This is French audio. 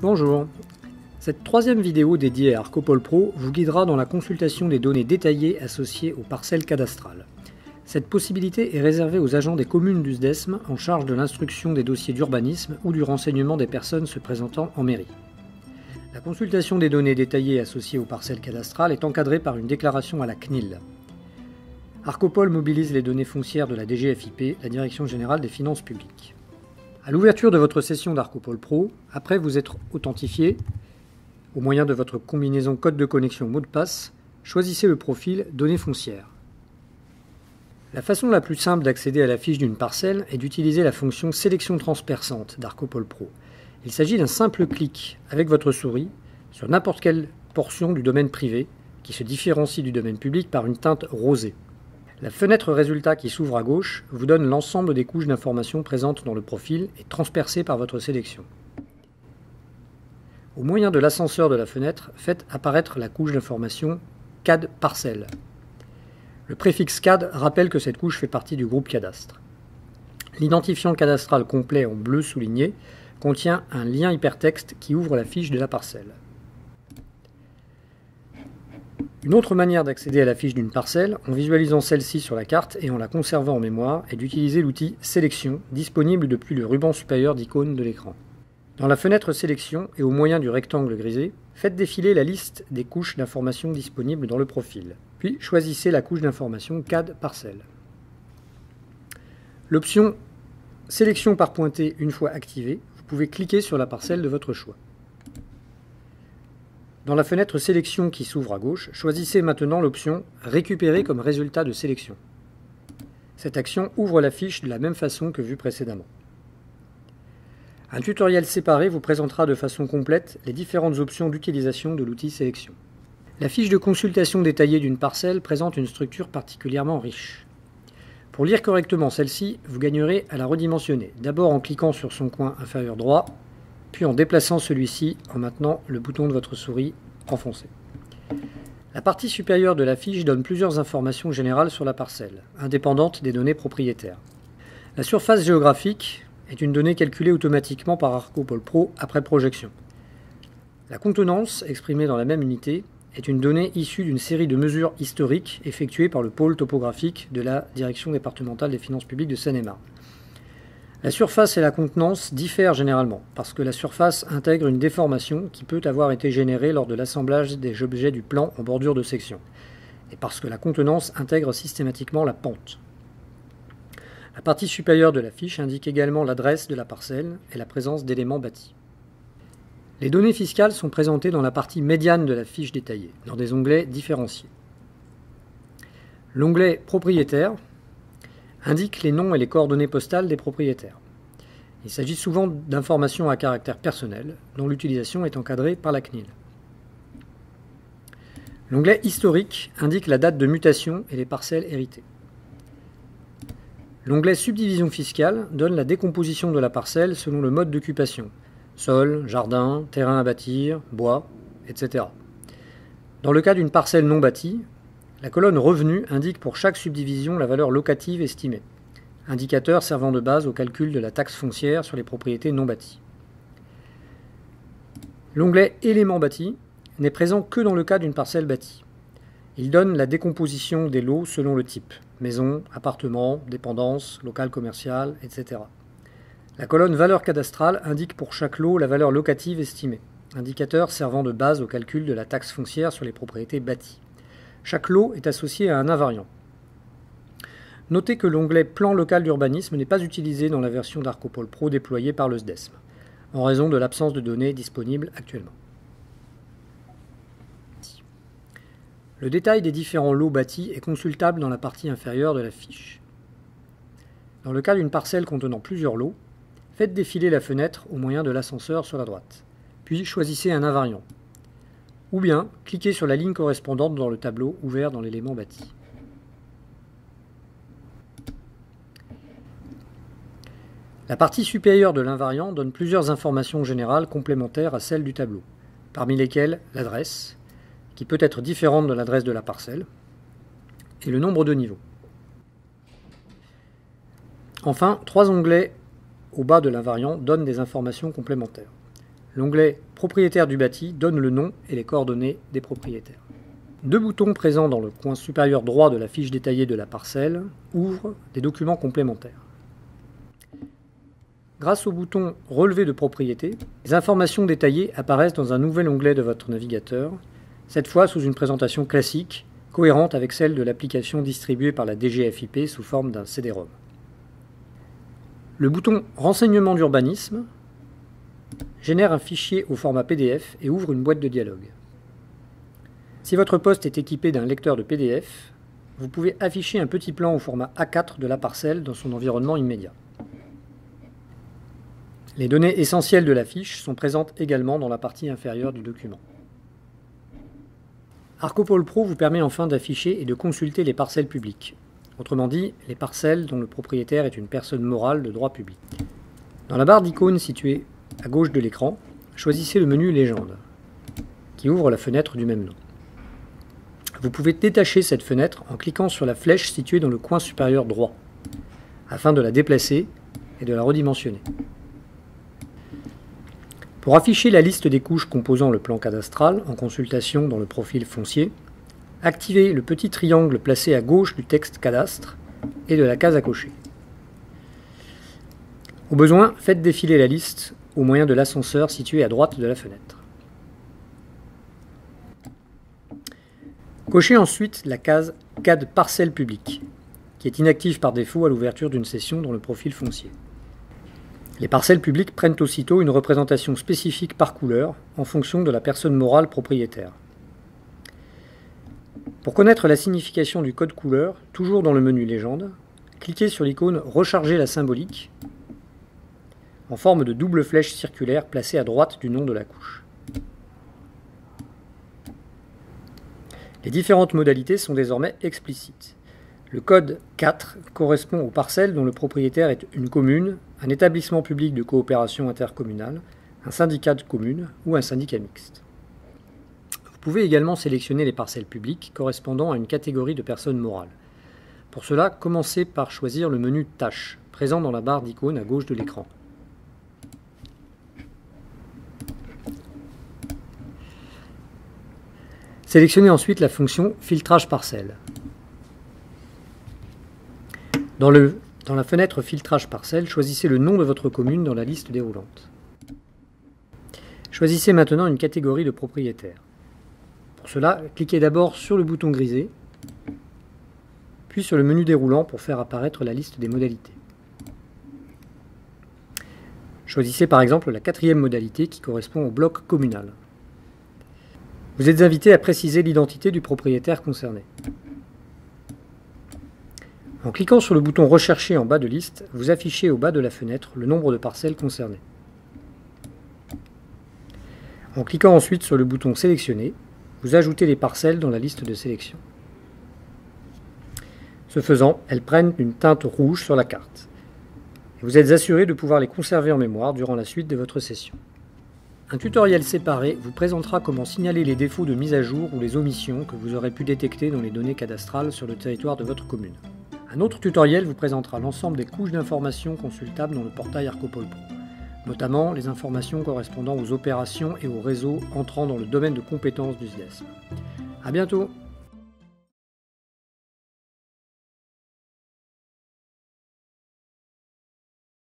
Bonjour. Cette troisième vidéo dédiée à Arcopol Pro vous guidera dans la consultation des données détaillées associées aux parcelles cadastrales. Cette possibilité est réservée aux agents des communes du SDESM en charge de l'instruction des dossiers d'urbanisme ou du renseignement des personnes se présentant en mairie. La consultation des données détaillées associées aux parcelles cadastrales est encadrée par une déclaration à la CNIL. Arcopol mobilise les données foncières de la DGFiP, la Direction Générale des Finances Publiques. À l'ouverture de votre session d'Arcopol Pro, après vous être authentifié, au moyen de votre combinaison code de connexion mot de passe, choisissez le profil Données foncières. La façon la plus simple d'accéder à la fiche d'une parcelle est d'utiliser la fonction Sélection transperçante d'Arcopol Pro. Il s'agit d'un simple clic avec votre souris sur n'importe quelle portion du domaine privé qui se différencie du domaine public par une teinte rosée. La fenêtre résultat qui s'ouvre à gauche vous donne l'ensemble des couches d'informations présentes dans le profil et transpercées par votre sélection. Au moyen de l'ascenseur de la fenêtre, faites apparaître la couche d'information CAD parcelle. Le préfixe CAD rappelle que cette couche fait partie du groupe cadastre. L'identifiant cadastral complet en bleu souligné contient un lien hypertexte qui ouvre la fiche de la parcelle. Une autre manière d'accéder à la fiche d'une parcelle, en visualisant celle-ci sur la carte et en la conservant en mémoire, est d'utiliser l'outil Sélection, disponible depuis le ruban supérieur d'icône de l'écran. Dans la fenêtre Sélection et au moyen du rectangle grisé, faites défiler la liste des couches d'informations disponibles dans le profil, puis choisissez la couche d'information CAD parcelle. L'option Sélection par pointée une fois activée, vous pouvez cliquer sur la parcelle de votre choix. Dans la fenêtre Sélection qui s'ouvre à gauche, choisissez maintenant l'option Récupérer comme résultat de sélection. Cette action ouvre la fiche de la même façon que vu précédemment. Un tutoriel séparé vous présentera de façon complète les différentes options d'utilisation de l'outil Sélection. La fiche de consultation détaillée d'une parcelle présente une structure particulièrement riche. Pour lire correctement celle-ci, vous gagnerez à la redimensionner, d'abord en cliquant sur son coin inférieur droit, puis en déplaçant celui-ci en maintenant le bouton de votre souris enfoncé. La partie supérieure de la fiche donne plusieurs informations générales sur la parcelle, indépendantes des données propriétaires. La surface géographique est une donnée calculée automatiquement par Arcopol Pro après projection. La contenance, exprimée dans la même unité, est une donnée issue d'une série de mesures historiques effectuées par le pôle topographique de la Direction départementale des finances publiques de Seine-et-Marne. La surface et la contenance diffèrent généralement, parce que la surface intègre une déformation qui peut avoir été générée lors de l'assemblage des objets du plan en bordure de section, et parce que la contenance intègre systématiquement la pente. La partie supérieure de la fiche indique également l'adresse de la parcelle et la présence d'éléments bâtis. Les données fiscales sont présentées dans la partie médiane de la fiche détaillée, dans des onglets différenciés. L'onglet « Propriétaire » indique les noms et les coordonnées postales des propriétaires. Il s'agit souvent d'informations à caractère personnel, dont l'utilisation est encadrée par la CNIL. L'onglet « Historique » indique la date de mutation et les parcelles héritées. L'onglet « Subdivision fiscale » donne la décomposition de la parcelle selon le mode d'occupation, sol, jardin, terrain à bâtir, bois, etc. Dans le cas d'une parcelle non bâtie, la colonne Revenus indique pour chaque subdivision la valeur locative estimée, indicateur servant de base au calcul de la taxe foncière sur les propriétés non bâties. L'onglet Éléments bâtis n'est présent que dans le cas d'une parcelle bâtie. Il donne la décomposition des lots selon le type, maison, appartement, dépendance, local commercial, etc. La colonne Valeur cadastrale indique pour chaque lot la valeur locative estimée, indicateur servant de base au calcul de la taxe foncière sur les propriétés bâties. Chaque lot est associé à un invariant. Notez que l'onglet Plan local d'urbanisme n'est pas utilisé dans la version d'Arcopol Pro déployée par le SDESM, en raison de l'absence de données disponibles actuellement. Le détail des différents lots bâtis est consultable dans la partie inférieure de la fiche. Dans le cas d'une parcelle contenant plusieurs lots, faites défiler la fenêtre au moyen de l'ascenseur sur la droite, puis choisissez un invariant. Ou bien, cliquez sur la ligne correspondante dans le tableau ouvert dans l'élément bâti. La partie supérieure de l'invariant donne plusieurs informations générales complémentaires à celles du tableau, parmi lesquelles l'adresse, qui peut être différente de l'adresse de la parcelle, et le nombre de niveaux. Enfin, 3 onglets au bas de l'invariant donnent des informations complémentaires. L'onglet « propriétaire du bâti donne le nom et les coordonnées des propriétaires. Deux boutons présents dans le coin supérieur droit de la fiche détaillée de la parcelle ouvrent des documents complémentaires. Grâce au bouton « Relevé de propriété », les informations détaillées apparaissent dans un nouvel onglet de votre navigateur, cette fois sous une présentation classique, cohérente avec celle de l'application distribuée par la DGFiP sous forme d'un CD-ROM. Le bouton « Renseignements d'urbanisme » génère un fichier au format PDF et ouvre une boîte de dialogue. Si votre poste est équipé d'un lecteur de PDF, vous pouvez afficher un petit plan au format A4 de la parcelle dans son environnement immédiat. Les données essentielles de la fiche sont présentes également dans la partie inférieure du document. ArcoPole Pro vous permet enfin d'afficher et de consulter les parcelles publiques, autrement dit les parcelles dont le propriétaire est une personne morale de droit public. Dans la barre d'icônes située à gauche de l'écran, choisissez le menu Légende, qui ouvre la fenêtre du même nom. Vous pouvez détacher cette fenêtre en cliquant sur la flèche située dans le coin supérieur droit, afin de la déplacer et de la redimensionner. Pour afficher la liste des couches composant le plan cadastral en consultation dans le profil foncier, activez le petit triangle placé à gauche du texte cadastre et de la case à cocher. Au besoin, faites défiler la liste au moyen de l'ascenseur situé à droite de la fenêtre. Cochez ensuite la case CAD parcelle publique, qui est inactive par défaut à l'ouverture d'une session dans le profil foncier. Les parcelles publiques prennent aussitôt une représentation spécifique par couleur en fonction de la personne morale propriétaire. Pour connaître la signification du code couleur, toujours dans le menu Légende, cliquez sur l'icône « Recharger la symbolique » en forme de double flèche circulaire placée à droite du nom de la couche. Les différentes modalités sont désormais explicites. Le code 4 correspond aux parcelles dont le propriétaire est une commune, un établissement public de coopération intercommunale, un syndicat de communes ou un syndicat mixte. Vous pouvez également sélectionner les parcelles publiques correspondant à une catégorie de personnes morales. Pour cela, commencez par choisir le menu Tâches, présent dans la barre d'icônes à gauche de l'écran. Sélectionnez ensuite la fonction Filtrage parcelle. Dans la fenêtre Filtrage parcelle, choisissez le nom de votre commune dans la liste déroulante. Choisissez maintenant une catégorie de propriétaires. Pour cela, cliquez d'abord sur le bouton grisé, puis sur le menu déroulant pour faire apparaître la liste des modalités. Choisissez par exemple la quatrième modalité qui correspond au bloc communal. Vous êtes invité à préciser l'identité du propriétaire concerné. En cliquant sur le bouton « Rechercher » en bas de liste, vous affichez au bas de la fenêtre le nombre de parcelles concernées. En cliquant ensuite sur le bouton « Sélectionner », vous ajoutez les parcelles dans la liste de sélection. Ce faisant, elles prennent une teinte rouge sur la carte. Et vous êtes assuré de pouvoir les conserver en mémoire durant la suite de votre session. Un tutoriel séparé vous présentera comment signaler les défauts de mise à jour ou les omissions que vous aurez pu détecter dans les données cadastrales sur le territoire de votre commune. Un autre tutoriel vous présentera l'ensemble des couches d'informations consultables dans le portail ArcoPole Pro, notamment les informations correspondant aux opérations et aux réseaux entrant dans le domaine de compétences du SDESM. À bientôt!